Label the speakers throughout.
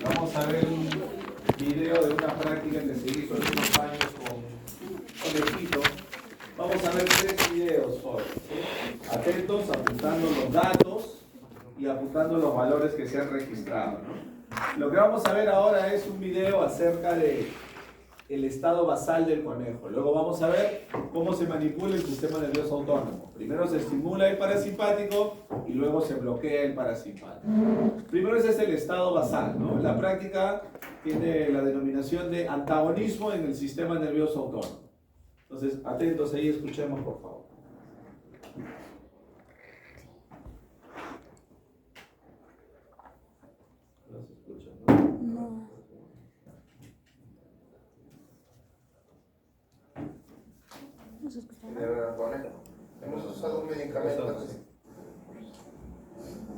Speaker 1: Vamos a ver un video de una práctica que se hizo hace unos años con Egipto. Vamos a ver 3 videos hoy. Atentos, apuntando los datos y apuntando los valores que se han registrado, ¿no? Lo que vamos a ver ahora es un video acerca de el estado basal del conejo. Luego vamos a ver cómo se manipula el sistema nervioso autónomo. Primero se estimula el parasimpático y luego se bloquea el parasimpático. Primero ese es el estado basal, ¿no? La práctica tiene la denominación de antagonismo en el sistema nervioso autónomo. Entonces, atentos ahí, escuchemos por favor. ¿No se escucha, no?
Speaker 2: No. No se escucha nada.
Speaker 3: Hemos usado un medicamento.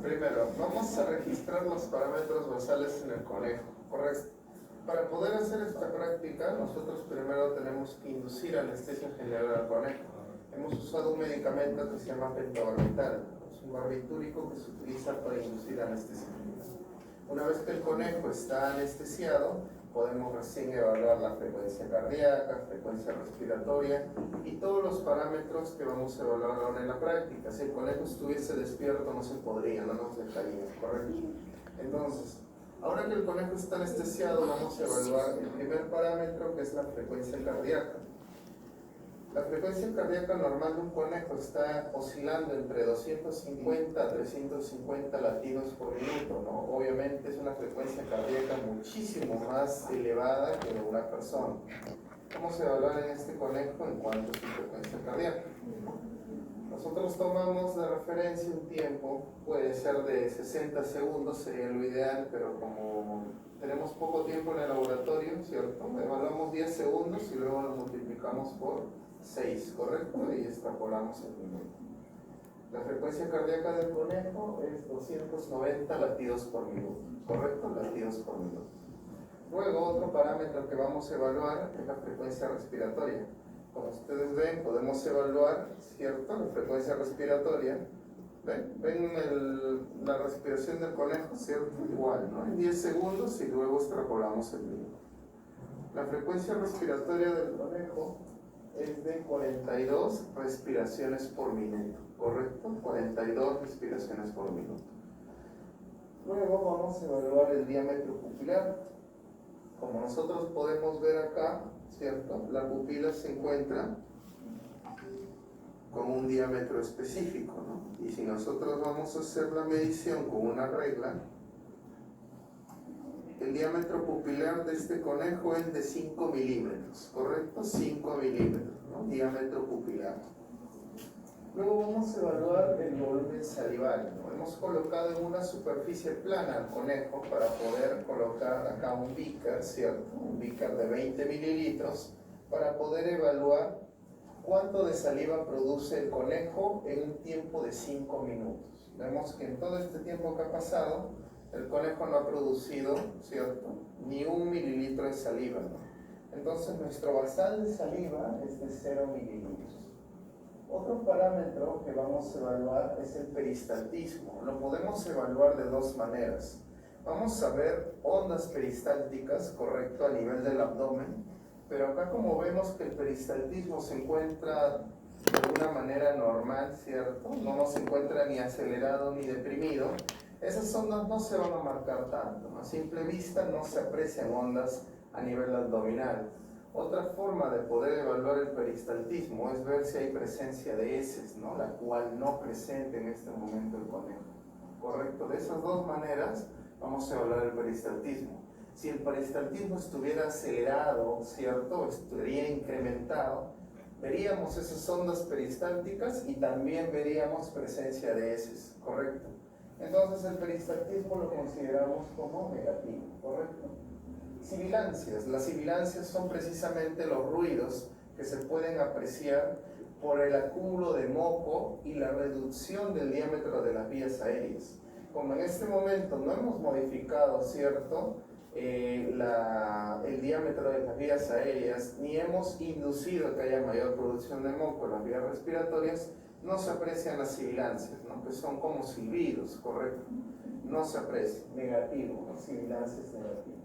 Speaker 3: Primero, vamos a registrar los parámetros basales en el conejo, ¿correcto? Para poder hacer esta práctica, nosotros primero tenemos que inducir anestesia general al conejo. Hemos usado un medicamento que se llama pentobarbital. Es un barbitúrico que se utiliza para inducir anestesia general. Una vez que el conejo está anestesiado, podemos recién evaluar la frecuencia cardíaca, frecuencia respiratoria y todos los parámetros que vamos a evaluar ahora en la práctica. Si el conejo estuviese despierto no se podría, no nos dejaría, ¿correcto? Entonces, ahora que el conejo está anestesiado, vamos a evaluar el primer parámetro, que es la frecuencia cardíaca. La frecuencia cardíaca normal de un conejo está oscilando entre 250 a 350 latidos por minuto, ¿no? Obviamente es una frecuencia cardíaca muchísimo más elevada que de una persona. Vamos a evaluar en este conejo en cuanto a su frecuencia cardíaca. Nosotros tomamos de referencia un tiempo, puede ser de 60 segundos, sería lo ideal, pero como tenemos poco tiempo en el laboratorio, ¿cierto? Evaluamos 10 segundos y luego lo multiplicamos por 6, ¿correcto? Y extrapolamos el minuto. La frecuencia cardíaca del conejo es 290 latidos por minuto, ¿correcto? Latidos por minuto. Luego, otro parámetro que vamos a evaluar es la frecuencia respiratoria. Como ustedes ven, podemos evaluar, ¿cierto?, la frecuencia respiratoria. ¿Ven la respiración del conejo? ¿Cierto? Igual, ¿no? En 10 segundos y luego extrapolamos el minuto. La frecuencia respiratoria del conejo es de 42 respiraciones por minuto, ¿correcto? 42 respiraciones por minuto. Luego vamos a evaluar el diámetro pupilar. Como nosotros podemos ver acá, ¿cierto? La pupila se encuentra con un diámetro específico, ¿no? Y si nosotros vamos a hacer la medición con una regla, el diámetro pupilar de este conejo es de 5 milímetros, ¿correcto? 5 milímetros, ¿no? Diámetro pupilar. Luego vamos a evaluar el volumen salival, ¿no? Hemos colocado en una superficie plana al conejo para poder colocar acá un beaker, ¿cierto? Un beaker de 20 mililitros para poder evaluar cuánto de saliva produce el conejo en un tiempo de 5 minutos. Vemos que en todo este tiempo que ha pasado, el conejo no ha producido, ¿cierto?, ni 1 mililitro de saliva, ¿no? Entonces nuestro basal de saliva es de 0 mililitros. Otro parámetro que vamos a evaluar es el peristaltismo. Lo podemos evaluar de 2 maneras. Vamos a ver ondas peristálticas, correcto, a nivel del abdomen, pero acá como vemos que el peristaltismo se encuentra de una manera normal, ¿cierto? No se encuentra ni acelerado ni deprimido. Esas ondas no se van a marcar tanto. A simple vista no se aprecian ondas a nivel abdominal. Otra forma de poder evaluar el peristaltismo es ver si hay presencia de heces, ¿no? La cual no presente en este momento el conejo. ¿Correcto? De esas 2 maneras vamos a evaluar el peristaltismo. Si el peristaltismo estuviera acelerado, ¿cierto?, estaría incrementado, veríamos esas ondas peristálticas y también veríamos presencia de heces, ¿correcto? Entonces el peristaltismo lo consideramos como negativo, ¿correcto? Sibilancias. Las sibilancias son precisamente los ruidos que se pueden apreciar por el acúmulo de moco y la reducción del diámetro de las vías aéreas. Como en este momento no hemos modificado, ¿cierto?, el diámetro de las vías aéreas, ni hemos inducido que haya mayor producción de moco en las vías respiratorias, no se aprecian las sibilancias, ¿no?, que son como silbidos, ¿correcto? no se aprecia, negativo, ¿no? Sibilancias negativas.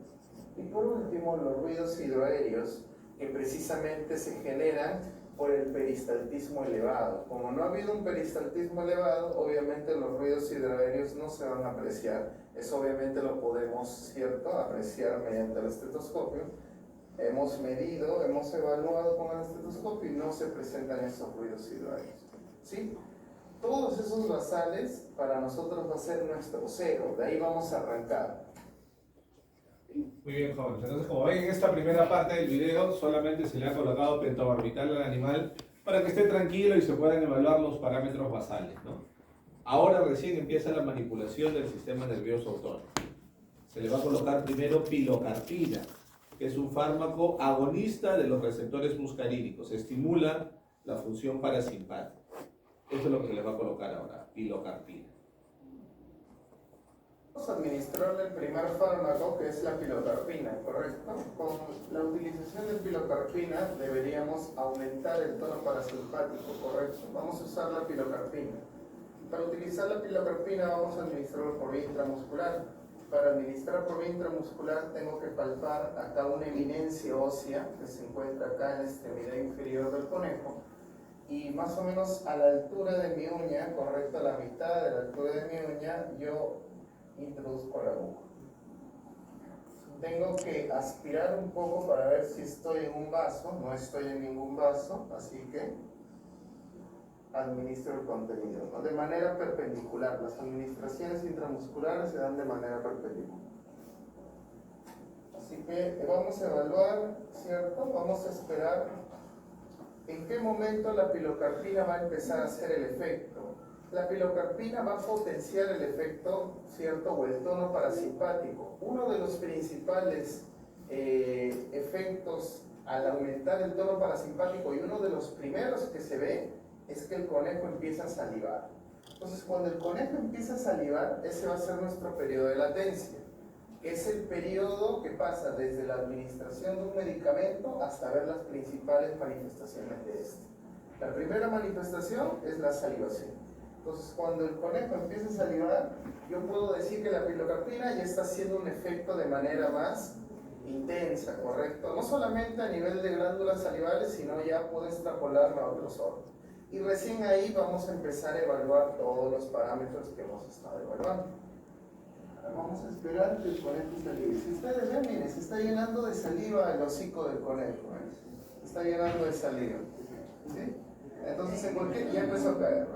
Speaker 3: Y por último, los ruidos hidroaéreos, que precisamente se generan por el peristaltismo elevado. Como no ha habido un peristaltismo elevado, obviamente los ruidos hidroaéreos no se van a apreciar. Eso obviamente lo podemos, ¿cierto?, apreciar mediante el estetoscopio. Hemos medido, hemos evaluado con el estetoscopio y no se presentan esos ruidos hidroaéreos, ¿sí? Todos esos basales para nosotros va a ser nuestro cero, de ahí vamos a arrancar.
Speaker 1: Muy bien, jóvenes. Entonces, como ven en esta primera parte del video, solamente se le ha colocado pentobarbital al animal para que esté tranquilo y se puedan evaluar los parámetros basales, ¿no? Ahora recién empieza la manipulación del sistema nervioso autónomo. Se le va a colocar primero pilocarpina, que es un fármaco agonista de los receptores muscarínicos. Estimula la función parasimpática. Esto es lo que se le va a colocar ahora, pilocarpina.
Speaker 3: Vamos a administrarle el primer fármaco, que es la pilocarpina, ¿correcto? Con la utilización de pilocarpina deberíamos aumentar el tono parasimpático, ¿correcto? Vamos a usar la pilocarpina. Para utilizar la pilocarpina vamos a administrarlo por vía intramuscular. Para administrar por vía intramuscular tengo que palpar acá una eminencia ósea que se encuentra acá en la extremidad inferior del conejo, y más o menos a la altura de mi uña, correcto, a la mitad de la altura de mi uña, yo introduzco la aguja. Tengo que aspirar un poco para ver si estoy en un vaso. No estoy en ningún vaso, así que administro el contenido, ¿no? De manera perpendicular. Las administraciones intramusculares se dan de manera perpendicular. Así que vamos a evaluar, ¿cierto? Vamos a esperar en qué momento la pilocarpina va a empezar a hacer el efecto. La pilocarpina va a potenciar el efecto, ¿cierto?, o el tono parasimpático. Uno de los principales efectos al aumentar el tono parasimpático, y uno de los primeros que se ve, es que el conejo empieza a salivar. Entonces, cuando el conejo empieza a salivar, ese va a ser nuestro periodo de latencia, que es el periodo que pasa desde la administración de un medicamento hasta ver las principales manifestaciones de este. La primera manifestación es la salivación. Entonces, cuando el conejo empieza a salivar, yo puedo decir que la pilocarpina ya está haciendo un efecto de manera más intensa, ¿correcto? No solamente a nivel de glándulas salivales, sino ya puedo extrapolarla a otros órganos. Y recién ahí vamos a empezar a evaluar todos los parámetros que hemos estado evaluando. Ahora vamos a esperar que el conejo salive. Si ustedes ven, miren, se está llenando de saliva el hocico del conejo, ¿eh? Se está llenando de saliva, ¿sí? Entonces, en cualquier... ya empezó a caer, ¿eh?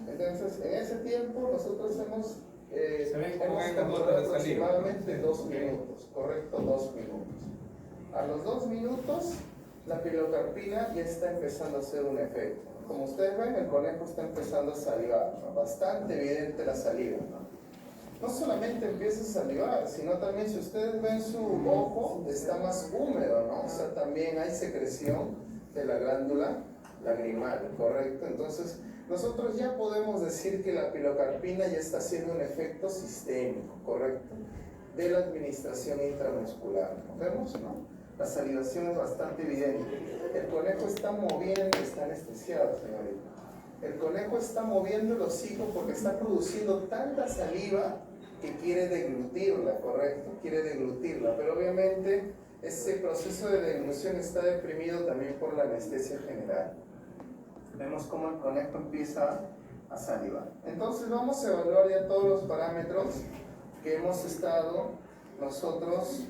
Speaker 3: Entonces, en ese tiempo nosotros hemos calculado aproximadamente 2 minutos, ¿correcto? 2 minutos. A los 2 minutos, la pilocarpina ya está empezando a hacer un efecto. Como ustedes ven, el conejo está empezando a salivar, ¿no? Bastante evidente la saliva, ¿no? No solamente empieza a salivar, sino también, si ustedes ven su ojo, está más húmedo, ¿no? O sea, también hay secreción de la glándula lagrimal, ¿correcto? Entonces, nosotros ya podemos decir que la pilocarpina ya está haciendo un efecto sistémico, ¿correcto?, de la administración intramuscular. ¿Nos vemos, no? La salivación es bastante evidente. El conejo está moviendo, está anestesiado, señorita. El conejo está moviendo el hocico porque está produciendo tanta saliva que quiere deglutirla, ¿correcto? Quiere deglutirla, pero obviamente ese proceso de deglución está deprimido también por la anestesia general. Vemos cómo el conejo empieza a salivar. Entonces vamos a evaluar ya todos los parámetros que hemos estado nosotros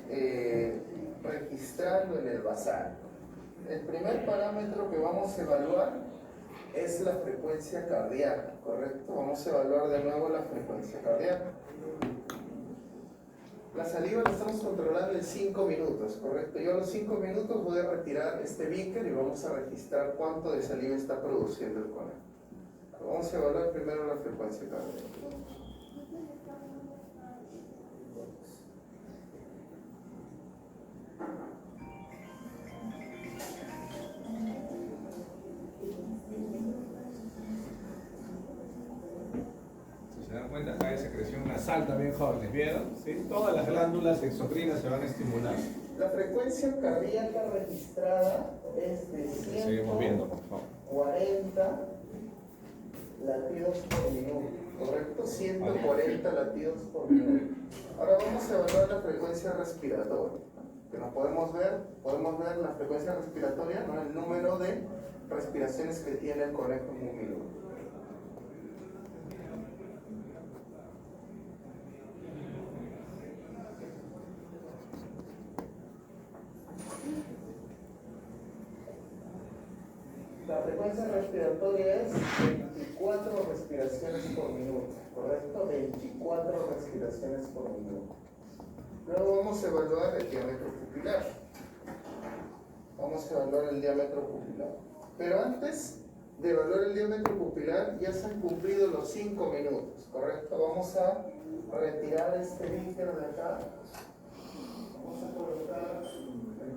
Speaker 3: registrando en el basal. El primer parámetro que vamos a evaluar es la frecuencia cardíaca, ¿correcto? Vamos a evaluar de nuevo la frecuencia cardíaca. La saliva la estamos controlando en 5 minutos, ¿correcto? Yo a los 5 minutos voy a retirar este beaker y vamos a registrar cuánto de saliva está produciendo el conejo. Vamos a evaluar primero la frecuencia cardíaca.
Speaker 1: Si se dan cuenta, acá hay secreción nasal también, jóvenes, ¿vieron? ¿Sí? Todas las glándulas exocrinas se van a estimular.
Speaker 3: La frecuencia cardíaca registrada es de 140 latidos por minuto. ¿correcto? 140 latidos por minuto. Ahora vamos a evaluar la frecuencia respiratoria. Que nos podemos ver la frecuencia respiratoria, ¿no? El número de respiraciones que tiene el conejo en un minuto. La frecuencia respiratoria es 24 respiraciones por minuto, ¿correcto? 24 respiraciones por minuto. Luego vamos a evaluar el diámetro pupilar. Vamos a evaluar el diámetro pupilar. Pero antes de evaluar el diámetro pupilar, ya se han cumplido los 5 minutos, ¿correcto? Vamos a retirar este bíter de acá. Vamos a colocar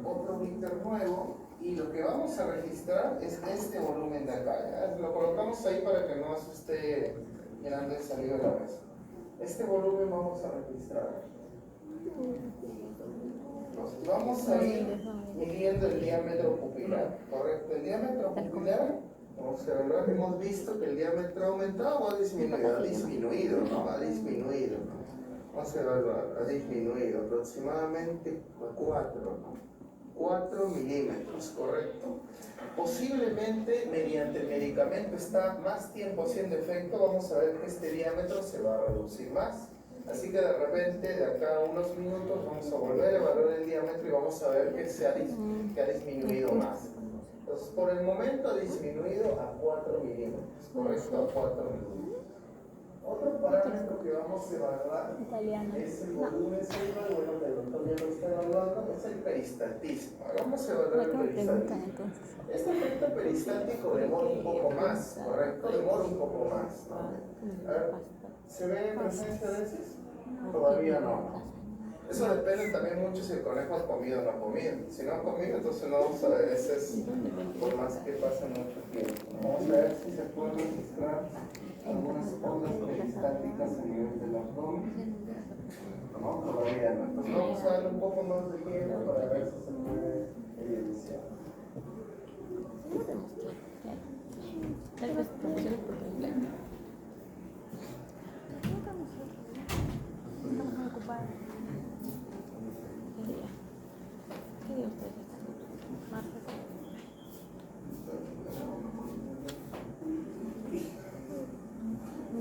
Speaker 3: otro bíter nuevo. Y lo que vamos a registrar es este volumen de acá, ¿ya? Lo colocamos ahí para que no se esté llenando el salido de la mesa. Este volumen vamos a registrar. Entonces, vamos a ir midiendo el diámetro pupilar, ¿correcto? El diámetro pupilar, vamos a evaluar, hemos visto que el diámetro ha aumentado o ha disminuido. Ha disminuido, ¿no? Ha disminuido. Vamos a evaluar, ha disminuido aproximadamente 4 milímetros, ¿correcto? Posiblemente mediante el medicamento está más tiempo haciendo efecto, vamos a ver que este diámetro se va a reducir más. Así que de repente, de acá a unos minutos, vamos a volver a evaluar el diámetro y vamos a ver que ha disminuido más. Entonces, por el momento ha disminuido a 4 milímetros, ¿correcto? A 4 milímetros. Otro parámetro que vamos a evaluar es el volumen cerebral, bueno, que el doctor ya lo está evaluando, es el peristaltismo. Ahora vamos a evaluar el peristaltismo. Este efecto peristático demora un poco más, ¿correcto? Demora un poco más, ¿no? A ver, ¿se ve presencia de heces? Todavía no. Eso depende también mucho si el conejo ha comido o no ha comido. Si no ha comido, entonces no vamos a ver heces por más que pase mucho tiempo. Vamos a ver si se puede registrar algunas ondas peristálticas a nivel del abdomen. No, todavía no. Entonces vamos a darle un poco más de tiempo para ver si se puede evidenciar.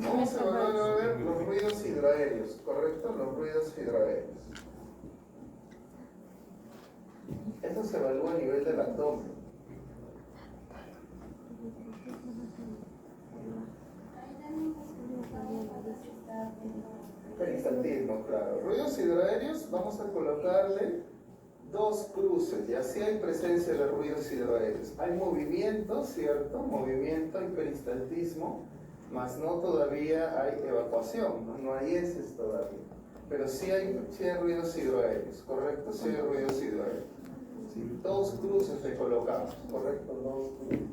Speaker 3: Vamos a evaluar a ver los ruidos hidroaéreos, ¿correcto? Los ruidos hidroaéreos. Esto se evalúa a nivel del abdomen. Peristaltismo, claro. Ruidos hidroaéreos, vamos a colocarle 2 cruces, y así hay presencia de ruidos hidroaéreos. Hay movimiento, ¿cierto? Movimiento y peristaltismo, mas no todavía hay evacuación, no hay heces todavía. Pero sí hay ruidos hidroaéreos, ¿correcto? Sí hay ruidos hidroaéreos. Sí, 2 cruces le colocamos, ¿correcto? 2 cruces.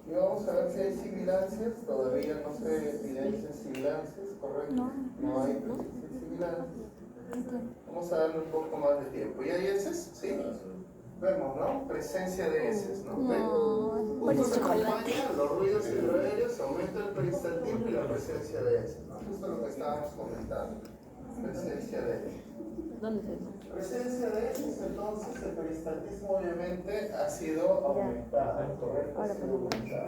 Speaker 3: Y vamos a ver si hay sibilancias, todavía no se evidencian sibilancias, ¿correcto? No hay sibilancias. Vamos a darle un poco más de tiempo. ¿Y hay heces? ¿Sí? Vemos, ¿no? Presencia de heces, ¿no? Justo se acompañan los ruidos hidroaéreos, aumenta el peristaltismo y la presencia de heces, ¿no? Justo lo que estábamos comentando. Presencia de heces.
Speaker 4: ¿Dónde es eso?
Speaker 3: Presencia de heces, entonces el peristaltismo obviamente ha sido aumentado, ¿correcto? Ha sido aumentado.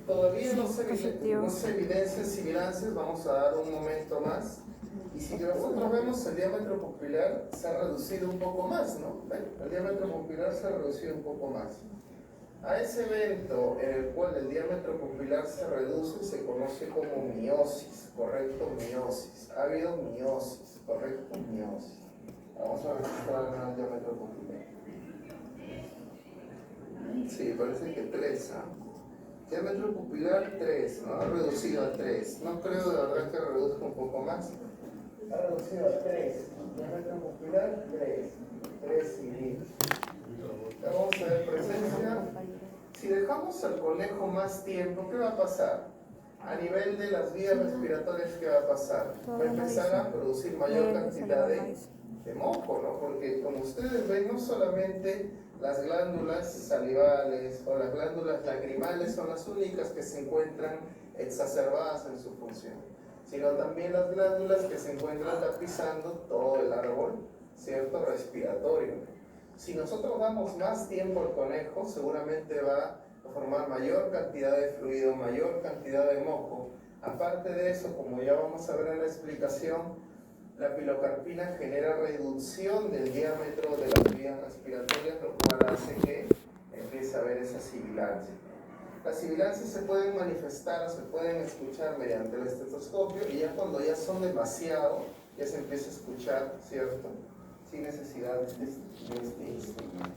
Speaker 3: Todavía no se evidencian sibilancias, vamos a dar un momento más. Y si nosotros vemos el diámetro pupilar se ha reducido un poco más, ¿no? El diámetro pupilar se ha reducido un poco más. A ese evento en el cual el diámetro pupilar se reduce se conoce como miosis, ¿correcto? Miosis. Ha habido miosis, ¿correcto? Miosis. Vamos a registrar el diámetro pupilar. Sí, parece que 3, ¿no? Diámetro pupilar 3, ¿no? Ha reducido a 3. No creo de verdad que reduzca un poco más. Ha reducido a 3. Diámetro pupilar 3 milímetros. Vamos a ver presencia. Si dejamos al conejo más tiempo, ¿qué va a pasar? A nivel de las vías respiratorias, ¿qué va a pasar? Va a empezar a producir mayor cantidad de moco, ¿no? Porque como ustedes ven, no solamente Las glándulas salivales o las glándulas lagrimales son las únicas que se encuentran exacerbadas en su función, sino también las glándulas que se encuentran tapizando todo el árbol, ¿cierto? Respiratorio. Si nosotros damos más tiempo al conejo, seguramente va a formar mayor cantidad de fluido, mayor cantidad de moco. Aparte de eso, como ya vamos a ver en la explicación, la pilocarpina genera reducción del diámetro de las vías respiratorias, lo cual hace que empiece a haber esa sibilancia. Las sibilancias se pueden manifestar o se pueden escuchar mediante el estetoscopio, y ya cuando ya son demasiado, ya se empieza a escuchar, ¿cierto? Sin necesidad de este instrumento.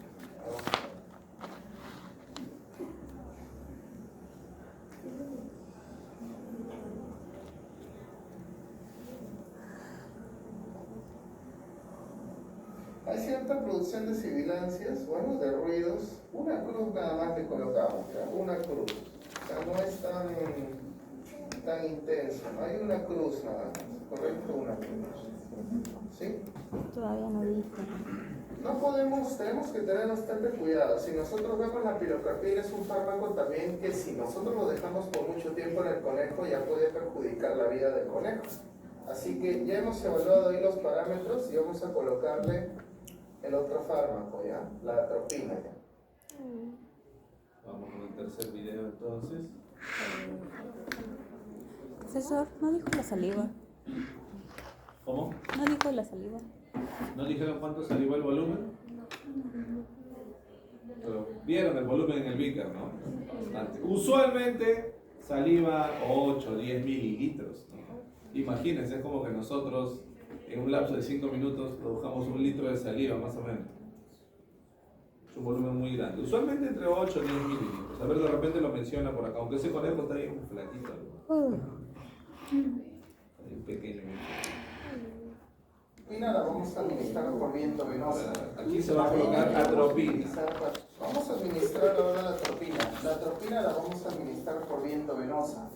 Speaker 3: Hay cierta producción de sibilancias, bueno, de ruidos. Una cruz nada más le colocamos, ¿ya? Una cruz. O sea, no es tan intenso, ¿no? Hay una cruz nada más, ¿correcto? Una cruz. ¿Sí?
Speaker 4: Todavía no dice.
Speaker 3: No podemos, tenemos que tener bastante cuidado. Si nosotros vemos la pilocarpina, es un fármaco también que si nosotros lo dejamos por mucho tiempo en el conejo, ya puede perjudicar la vida del conejo. Así que ya hemos evaluado ahí los parámetros y vamos a colocarle el otro fármaco, ¿ya? La atropina, ¿ya?
Speaker 1: Vamos con el tercer video entonces.
Speaker 4: Profesor, no dijo la saliva.
Speaker 1: ¿Cómo?
Speaker 4: No dijo la saliva.
Speaker 1: ¿No dijeron cuánto salió el volumen? Pero vieron el volumen en el beaker, ¿no? Bastante. Usualmente saliva 8 o 10 mililitros, ¿no? Imagínense, es como que nosotros en un lapso de 5 minutos produjamos 1 litro de saliva, más o menos. Es un volumen muy grande. Usualmente entre 8 y 10 mililitros. A ver, de repente lo menciona por acá, aunque ese conejo está ahí un flaquito. Ahí un pequeño.
Speaker 3: Y nada, vamos a administrar por viento venoso.
Speaker 1: Aquí se va a colocar atropina.
Speaker 3: Vamos a administrar ahora la atropina. La atropina la vamos a administrar por viento venosa.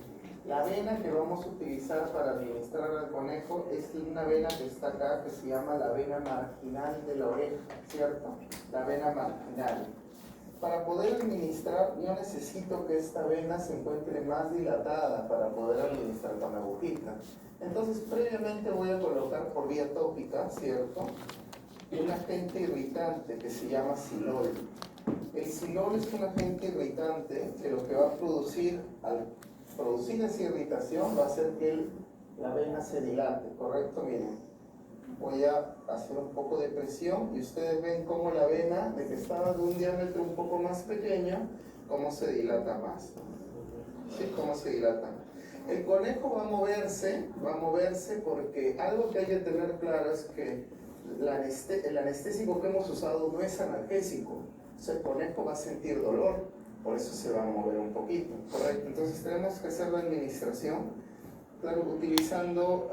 Speaker 3: La vena que vamos a utilizar para administrar al conejo es una vena que está acá, que se llama la vena marginal de la oreja, ¿cierto? La vena marginal. Para poder administrar, yo necesito que esta vena se encuentre más dilatada para poder administrar con la agujita. Entonces, previamente voy a colocar por vía tópica, ¿cierto?, un agente irritante que se llama silol. El silol es un agente irritante que lo que va a producir, al producir esa irritación, va a hacer que la vena se dilate, ¿correcto? Miren, voy a hacer un poco de presión y ustedes ven cómo la vena, de que estaba de un diámetro un poco más pequeño, cómo se dilata más. ¿Sí? ¿Cómo se dilata? El conejo va a moverse porque algo que hay que tener claro es que el anestésico que hemos usado no es analgésico. O sea, el conejo va a sentir dolor, por eso se va a mover un poquito, ¿correcto? Entonces tenemos que hacer la administración, claro, utilizando,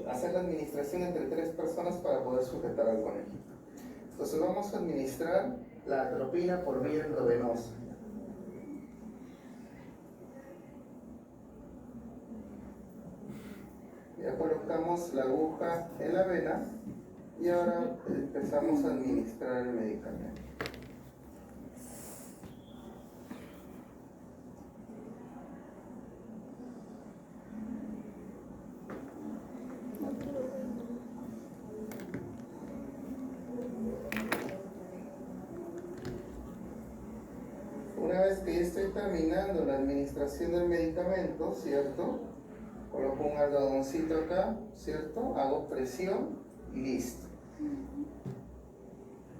Speaker 3: hacer la administración entre 3 personas para poder sujetar al conejito. Entonces vamos a administrar la atropina por vía endovenosa. Ya colocamos la aguja en la vena y ahora empezamos a administrar el medicamento. Una vez que ya estoy terminando la administración del medicamento, ¿cierto?, coloco un algodoncito acá, ¿cierto? Hago presión y listo.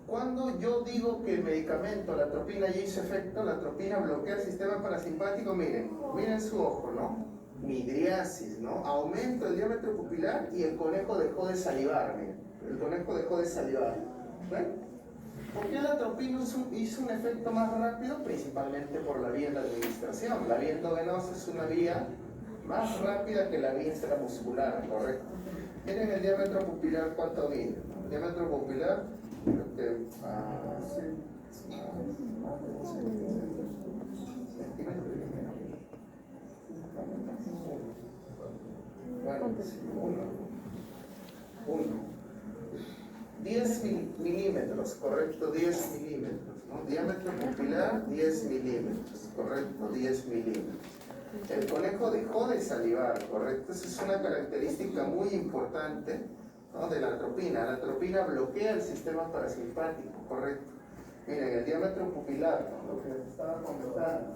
Speaker 3: Cuando yo digo que el medicamento, la atropina, ya hizo efecto, la atropina bloquea el sistema parasimpático, miren su ojo, ¿no? Midriasis, ¿no? Aumento el diámetro pupilar y el conejo dejó de salivar, miren. El conejo dejó de salivar. ¿Ven? ¿Por qué la atropina hizo un efecto más rápido? Principalmente por la vía de la administración. La vía endovenosa es una vía más rápida que la vía intramuscular, ¿correcto? Miren el diámetro pupilar, ¿cuánto mide? El diámetro pupilar, creo que bueno, uno. 10 milímetros, correcto, 10 milímetros, ¿no? Diámetro pupilar, 10 milímetros, correcto, 10 milímetros. El conejo dejó de salivar, correcto, esa es una característica muy importante, ¿no?, de la atropina. La atropina bloquea el sistema parasimpático, correcto. Miren, el diámetro pupilar, ¿no?, lo que les estaba comentando.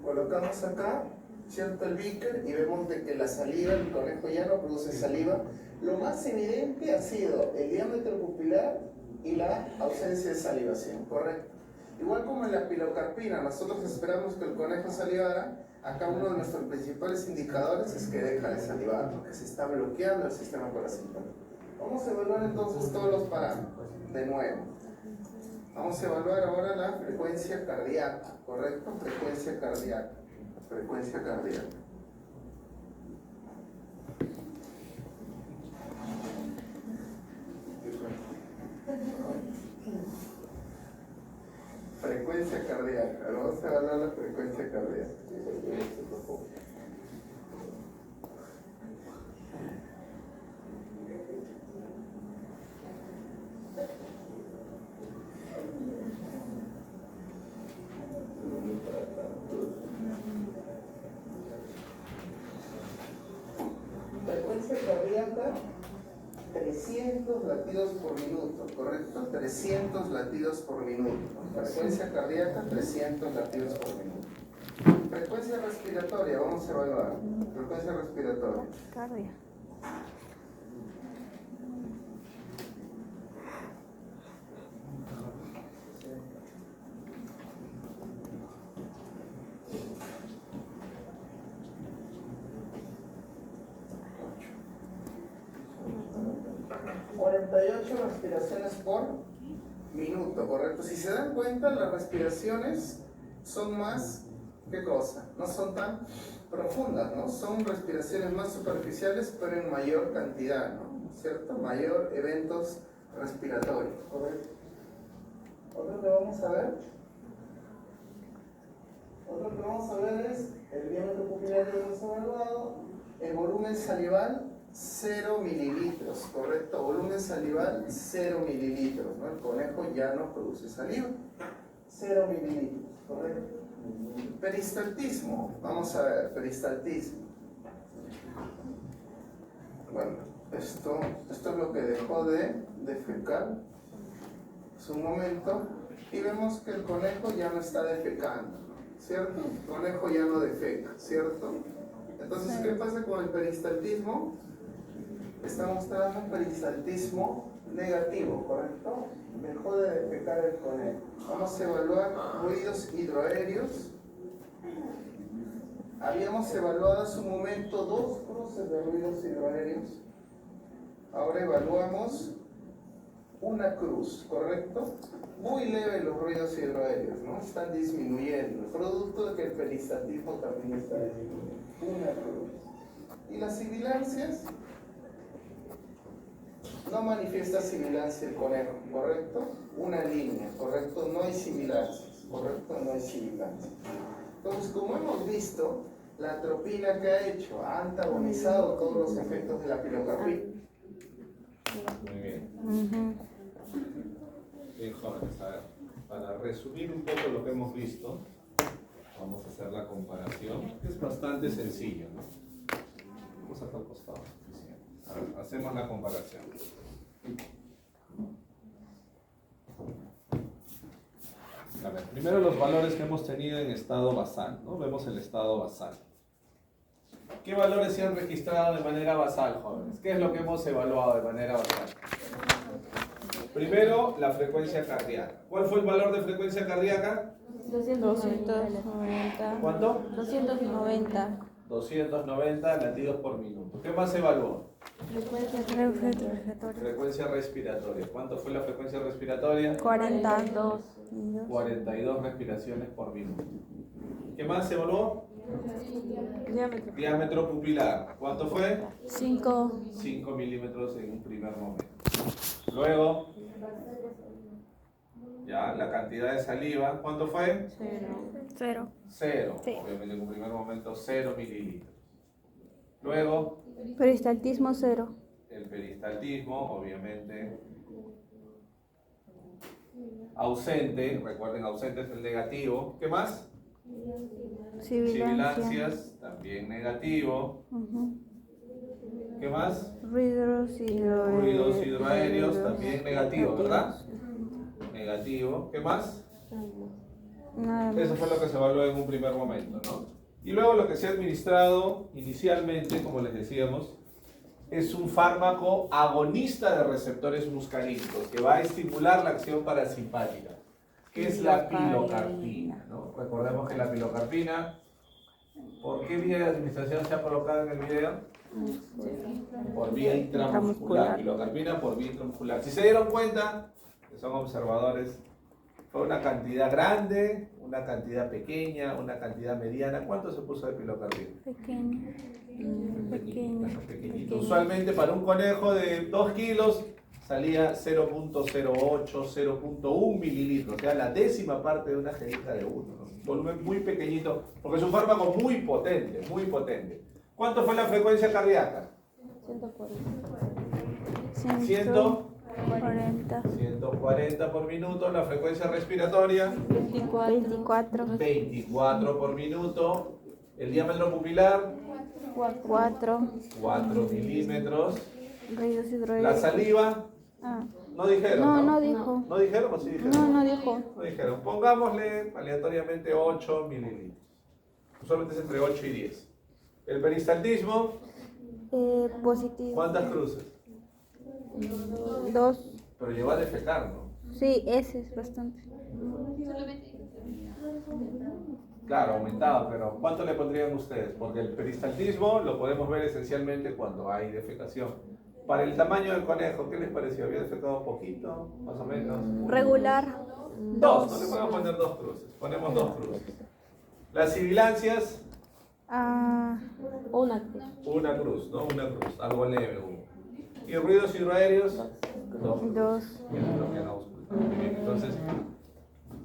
Speaker 3: Colocamos acá, ¿cierto?, el beaker y vemos de que la saliva, el conejo ya no produce saliva. Lo más evidente ha sido el diámetro pupilar y la ausencia de salivación, correcto. Igual como en la pilocarpina, nosotros esperamos que el conejo salivara, acá uno de nuestros principales indicadores es que deja de salivar, porque se está bloqueando el sistema parasimpático. Vamos a evaluar entonces todos los parámetros, de nuevo. Vamos a evaluar ahora la frecuencia cardíaca, ¿correcto? Frecuencia cardíaca. Frecuencia cardíaca. Frecuencia cardíaca. Vamos a evaluar la frecuencia cardíaca. 300 latidos por minuto, ¿correcto? 300 latidos por minuto. Frecuencia cardíaca, 300 latidos por minuto. Frecuencia respiratoria, vamos a evaluar. Frecuencia respiratoria.
Speaker 4: Cardia.
Speaker 3: Respiraciones por minuto, ¿correcto? Si se dan cuenta, las respiraciones son más, ¿qué cosa? No son tan profundas, ¿no? Son respiraciones más superficiales, pero en mayor cantidad, ¿no? ¿Cierto? Mayor eventos respiratorios, ¿correcto? Otro que vamos a ver. Otro que vamos a ver es el diámetro pupilar que hemos evaluado, el volumen salival, 0 mililitros, ¿correcto? Volumen salival, 0 mililitros, ¿no? El conejo ya no produce saliva. 0 mililitros, ¿correcto? Peristaltismo, vamos a ver, peristaltismo. Bueno, esto es lo que dejó de defecar hace un momento y vemos que el conejo ya no está defecando, ¿cierto? El conejo ya no defeca, ¿cierto? Entonces, ¿qué pasa con el peristaltismo? Está mostrando un peristaltismo negativo, ¿correcto? Dejó de defecar el conejo. Vamos a evaluar ruidos hidroaéreos. Habíamos evaluado hace un momento 2 cruces de ruidos hidroaéreos. Ahora evaluamos una cruz, ¿correcto? Muy leve los ruidos hidroaéreos, ¿no? Están disminuyendo, producto de que el peristaltismo también está disminuyendo. Una cruz. Y las sibilancias, no manifiesta sibilancia el conejo, ¿correcto? Una línea, ¿correcto? No hay sibilancias, ¿correcto? No hay sibilancias. Entonces, como hemos visto, la atropina que ha hecho ha antagonizado todos los efectos de la pilocarpina.
Speaker 1: Muy bien. Bien, jóvenes, a ver, para resumir un poco lo que hemos visto, vamos a hacer la comparación, que es bastante sencillo, ¿no? Vamos acá al costado. A ver, hacemos la comparación. A ver, primero los valores que hemos tenido en estado basal, ¿no? Vemos el estado basal. ¿Qué valores se han registrado de manera basal, jóvenes? ¿Qué es lo que hemos evaluado de manera basal? Primero, la frecuencia cardíaca. ¿Cuál fue el valor de frecuencia cardíaca?
Speaker 4: 290.
Speaker 1: ¿Cuánto?
Speaker 4: 290.
Speaker 1: 290 latidos por minuto. ¿Qué más se evaluó?
Speaker 4: Frecuencia respiratoria.
Speaker 1: Frecuencia respiratoria. ¿Cuánto fue la frecuencia respiratoria?
Speaker 4: 42.
Speaker 1: 42 respiraciones por minuto. ¿Qué más se evaluó?
Speaker 4: Diámetro.
Speaker 1: Diámetro pupilar. ¿Cuánto fue?
Speaker 4: 5.
Speaker 1: 5 milímetros en un primer momento. Luego, ya la cantidad de saliva. ¿Cuánto fue?
Speaker 4: 0.
Speaker 1: 0.
Speaker 4: Sí.
Speaker 1: Obviamente en un primer momento 0 mililitros. Luego,
Speaker 4: Peristaltismo 0.
Speaker 1: el peristaltismo, obviamente, ausente. Recuerden, ausente es el negativo. ¿Qué más?
Speaker 4: Sibilancia.
Speaker 1: Sibilancias, también negativo.
Speaker 4: Ujú.
Speaker 1: ¿Qué más?
Speaker 4: Ruidos
Speaker 1: Ruidos hidroaéreos, también negativo, ¿verdad? Negativo. ¿Qué más?
Speaker 4: Nada más.
Speaker 1: Eso fue lo que se evaluó en un primer momento, ¿no? Y luego lo que se ha administrado inicialmente, como les decíamos, es un fármaco agonista de receptores muscarínicos que va a estimular la acción parasimpática, que es la pilocarpina, ¿no? Recordemos que la pilocarpina, ¿por qué vía de administración se ha colocado en el video? Por vía intramuscular. Pilocarpina por vía intramuscular. Si se dieron cuenta, que son observadores, fue una cantidad grande, una cantidad pequeña, una cantidad mediana. ¿Cuánto se puso de pilocarpina?
Speaker 4: Pequeño.
Speaker 1: Pequeñito. Usualmente para un conejo de 2 kilos salía 0.08, 0.1 mililitros, o sea, la décima parte de una jeringa de uno, ¿no? Volumen muy pequeñito, porque es un fármaco muy potente, muy potente. ¿Cuánto fue la frecuencia cardíaca?
Speaker 4: 140.
Speaker 1: 140 por minuto. La frecuencia respiratoria,
Speaker 4: 24.
Speaker 1: 24 por minuto. El diámetro pupilar,
Speaker 4: 4.
Speaker 1: 4 milímetros.
Speaker 4: Ruidos
Speaker 1: La
Speaker 4: hidroaéreos.
Speaker 1: saliva,
Speaker 4: Ah.
Speaker 1: no dijeron,
Speaker 4: No,
Speaker 1: ¿no?
Speaker 4: no dijo.
Speaker 1: ¿No dijeron o sí dijeron?
Speaker 4: No dijo.
Speaker 1: No dijeron. Pongámosle aleatoriamente 8 mililitros. Usualmente es entre 8 y 10. El peristaltismo,
Speaker 4: Positivo.
Speaker 1: ¿cuántas cruces?
Speaker 4: 2.
Speaker 1: Pero llegó a defecar, ¿no?
Speaker 4: Sí, ese es bastante.
Speaker 1: Claro, aumentado, pero ¿cuánto le pondrían ustedes? Porque el peristaltismo lo podemos ver esencialmente cuando hay defecación. Para el tamaño del conejo, ¿qué les pareció? ¿Había defecado poquito, más o menos?
Speaker 4: Regular.
Speaker 1: 2, no le podemos poner 2 cruces, ponemos 2 cruces. Las sibilancias,
Speaker 4: Una cruz.
Speaker 1: una cruz, ¿no? Una cruz, algo leve. Y ruidos hidroaéreos, 2.
Speaker 4: 2.
Speaker 1: Entonces,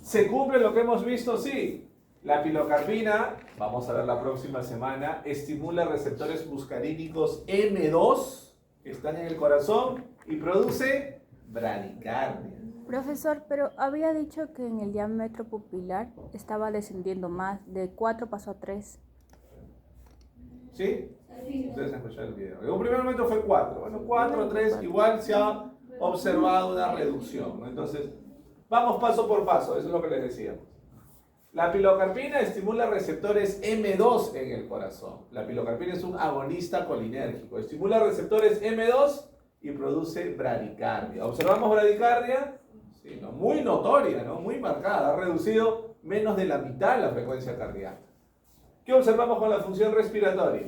Speaker 1: ¿se cumple lo que hemos visto? Sí. La pilocarpina, vamos a ver la próxima semana, estimula receptores muscarínicos M2 que están en el corazón y produce bradicardia.
Speaker 4: Profesor, pero había dicho que en el diámetro pupilar estaba descendiendo más, de 4 pasó a 3.
Speaker 1: ¿Sí? Ustedes escucharon el video. En un primer momento fue 4. Bueno, 4, 3, igual se ha observado una reducción, ¿no? Entonces, vamos paso por paso, eso es lo que les decíamos. La pilocarpina estimula receptores M2 en el corazón. La pilocarpina es un agonista colinérgico. Estimula receptores M2 y produce bradicardia. ¿Observamos bradicardia? Sí, ¿no? Muy notoria, ¿no? Muy marcada. Ha reducido menos de la mitad la frecuencia cardíaca. ¿Qué observamos con la función respiratoria?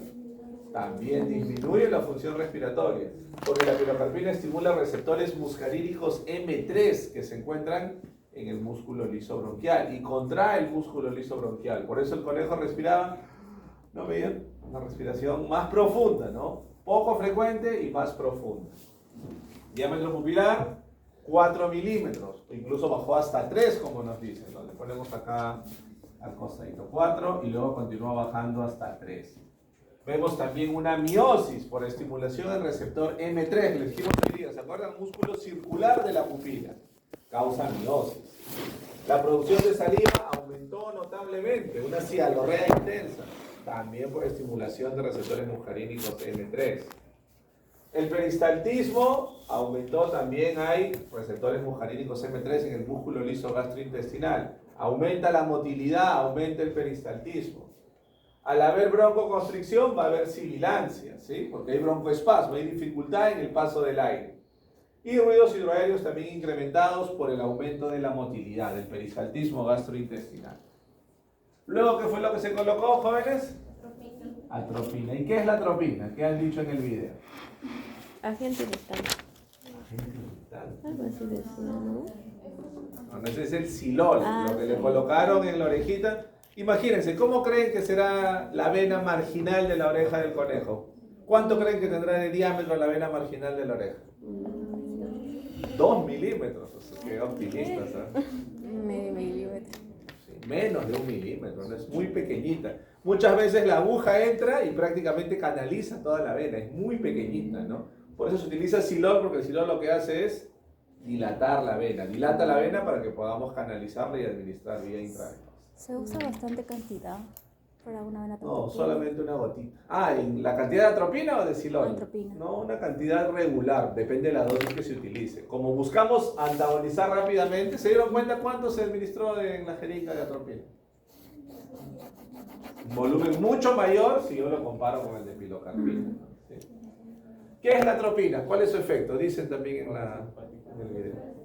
Speaker 1: También disminuye la función respiratoria, porque la pilocarpina estimula receptores muscarínicos M3 que se encuentran en el músculo liso bronquial y contrae el músculo liso bronquial. Por eso el conejo respiraba, ¿no veían? Una respiración más profunda, ¿no? Poco frecuente y más profunda. Diámetro pupilar, 4 milímetros, incluso bajó hasta 3, como nos dicen, ¿no? Le ponemos acá al costadito 4 y luego continúa bajando hasta 3. Vemos también una miosis por estimulación del receptor M3, les dijimos hoy día, ¿se acuerdan? Músculo circular de la pupila, causa miosis. La producción de saliva aumentó notablemente, una cialorrea intensa, también por estimulación de receptores muscarínicos M3. El peristaltismo aumentó también, hay receptores muscarínicos M3 en el músculo liso gastrointestinal. Aumenta la motilidad, aumenta el peristaltismo. Al haber broncoconstricción va a haber sibilancia, ¿sí? Porque hay broncoespasmo, hay dificultad en el paso del aire. Y ruidos hidroaéreos también incrementados por el aumento de la motilidad, del peristaltismo gastrointestinal. Luego, ¿qué fue lo que se colocó, jóvenes? Atropina. ¿Y qué es la atropina? ¿Qué han dicho en el video?
Speaker 4: Agente letal.
Speaker 1: Agente letal.
Speaker 4: Algo así decía, ¿no?
Speaker 1: No, ese es el silol, lo que le colocaron en la orejita. Imagínense, ¿cómo creen que será la vena marginal de la oreja del conejo? ¿Cuánto creen que tendrá de diámetro la vena marginal de la oreja? 2 milímetros, o sea, qué optimistas, ¿eh?
Speaker 4: Medio milímetro.
Speaker 1: Sí, Menos de 1 milímetro, ¿no? Es muy pequeñita. Muchas veces la aguja entra y prácticamente canaliza toda la vena, es muy pequeñita, ¿no? Por eso se utiliza silol, porque el silol lo que hace es dilatar la vena, dilata la vena para que podamos canalizarla y administrar vía intravenosa.
Speaker 4: Se usa bastante cantidad para una vena tan
Speaker 1: No,
Speaker 4: pequeña.
Speaker 1: solamente una gotita. Ah, ¿en la cantidad de atropina o de silol?
Speaker 4: Atropina.
Speaker 1: No, una cantidad regular, depende de la dosis que se utilice. Como buscamos antagonizar rápidamente, ¿se dieron cuenta cuánto se administró en la jeringa de atropina? Un volumen mucho mayor si yo lo comparo con el de pilocarpina. ¿Sí? ¿Qué es la atropina? ¿Cuál es su efecto? Dicen también en el video.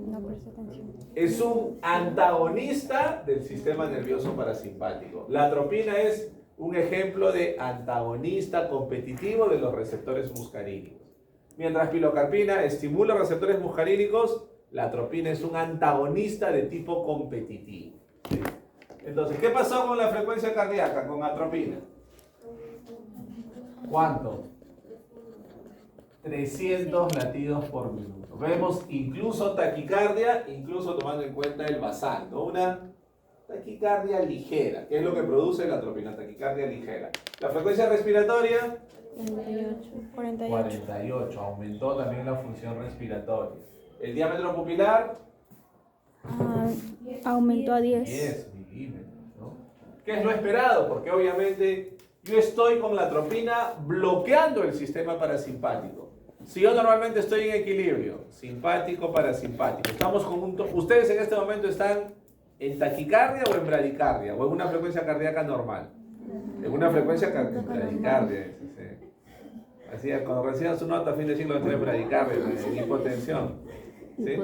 Speaker 4: No presté atención.
Speaker 1: Es un antagonista del sistema nervioso parasimpático. La atropina es un ejemplo de antagonista competitivo de los receptores muscarínicos. Mientras pilocarpina estimula receptores muscarínicos, la atropina es un antagonista de tipo competitivo. ¿Sí? Entonces, ¿qué pasó con la frecuencia cardíaca con atropina? ¿Cuánto? 300 latidos por minuto. Vemos incluso taquicardia, incluso tomando en cuenta el basal, ¿no? Una taquicardia ligera, que es lo que produce la atropina, taquicardia ligera. La frecuencia respiratoria, 48, aumentó también la función respiratoria. El diámetro pupilar,
Speaker 4: Aumentó a 10.
Speaker 1: 10 milímetros, ¿no? ¿Qué es lo esperado? Porque obviamente yo estoy con la atropina bloqueando el sistema parasimpático. Si yo normalmente estoy en equilibrio, simpático, parasimpático, estamos con ustedes en este momento están en taquicardia o en bradicardia, o en una frecuencia cardíaca normal. En una frecuencia bradicardia. Sí. Así, cuando reciban su nota a fin de siglo estoy en bradicardia, en hipotensión. ¿Sí?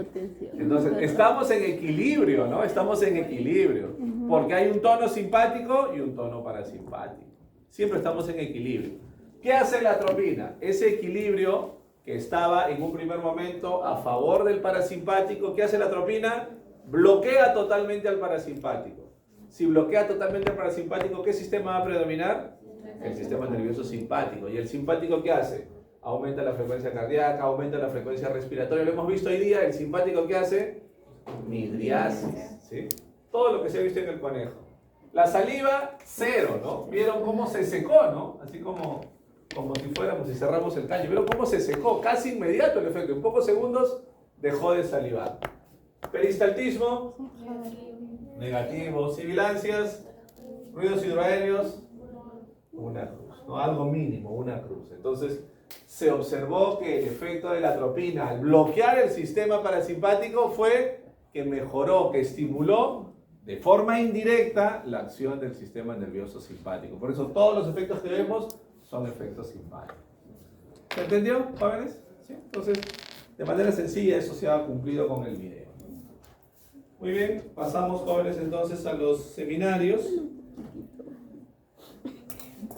Speaker 1: Entonces, estamos en equilibrio, ¿no? Estamos en equilibrio, porque hay un tono simpático y un tono parasimpático. Siempre estamos en equilibrio. ¿Qué hace la atropina? Ese equilibrio que estaba en un primer momento a favor del parasimpático, ¿qué hace la atropina? Bloquea totalmente al parasimpático. Si bloquea totalmente al parasimpático, ¿qué sistema va a predominar? El sistema nervioso simpático. ¿Y el simpático qué hace? Aumenta la frecuencia cardíaca, aumenta la frecuencia respiratoria. Lo hemos visto hoy día, el simpático ¿qué hace? Midriasis, ¿sí? Todo lo que se ha visto en el conejo. La saliva, cero, ¿no? ¿Vieron cómo se secó, no? Así como si fuéramos y cerramos el caño. ¿Vieron cómo se secó? Casi inmediato el efecto. En pocos segundos dejó de salivar. Peristaltismo, negativo. Sibilancias, ruidos hidroaéreos, una cruz, ¿no? Algo mínimo, una cruz. Entonces, se observó que el efecto de la atropina al bloquear el sistema parasimpático fue que mejoró, que estimuló de forma indirecta la acción del sistema nervioso simpático. Por eso todos los efectos que vemos son efectos simpáticos. ¿Se entendió, jóvenes? ¿Sí? Entonces, de manera sencilla eso se ha cumplido con el video. Muy bien, pasamos, jóvenes, entonces a los seminarios.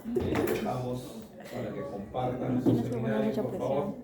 Speaker 1: Dejamos para que compartan sus seminarios, por favor.